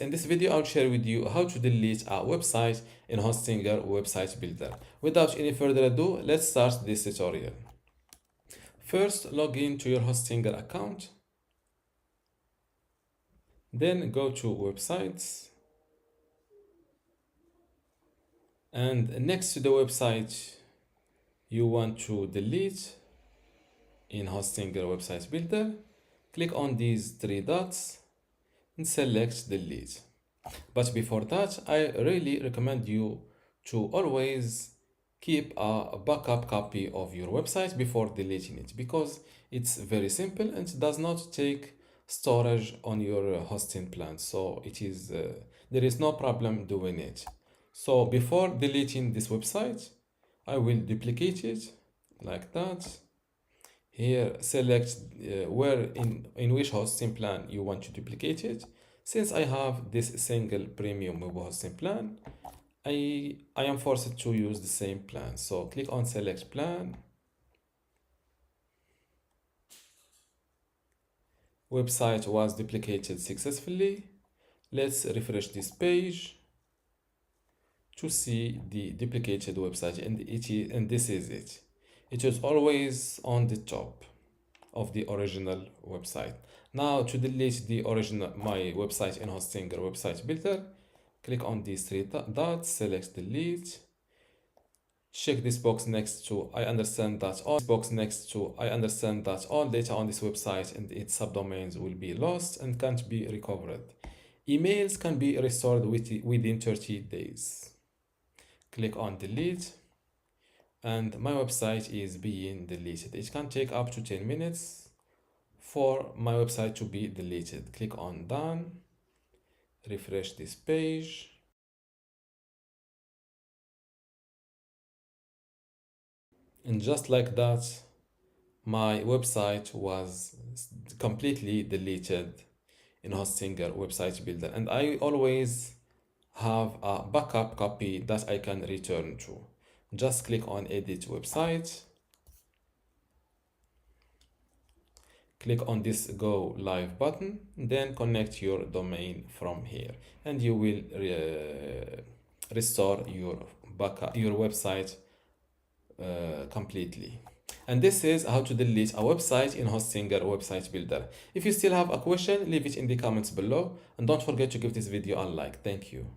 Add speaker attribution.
Speaker 1: In this video, I'll share with you how to delete a website in Hostinger Website Builder. Without any further ado, let's start this tutorial. First, log in to your Hostinger account. Then go to Websites. And next to the website you want to delete in Hostinger Website Builder, click on these three dots and select delete. But before that, I really recommend you to always keep a backup copy of your website before deleting it, because it's very simple and it does not take storage on your hosting plan. So there is no problem doing it. So before deleting this website, I will duplicate it like that. Here, select where in which hosting plan you want to duplicate it. Since I have this single premium web hosting plan, I am forced to use the same plan. So click on select plan. Website was duplicated successfully. Let's refresh this page to see the duplicated website, and this is it. It is always on the top of the original website. Now to delete my website in Hostinger Website Builder, click on these three dots, select delete. Check this box next to I understand that all data on this website and its subdomains will be lost and can't be recovered. Emails can be restored within 30 days. Click on delete, and my website is being deleted. It can take up to 10 minutes for my website to be deleted. Click on done, refresh this page. And just like that, my website was completely deleted in Hostinger Website Builder. And I always have a backup copy that I can return to. Just click on edit website. Click on this go live button, then connect your domain from here, and you will restore your website completely. And this is how to delete a website in Hostinger Website Builder. If you still have a question, leave it in the comments below, and don't forget to give this video a like. Thank you.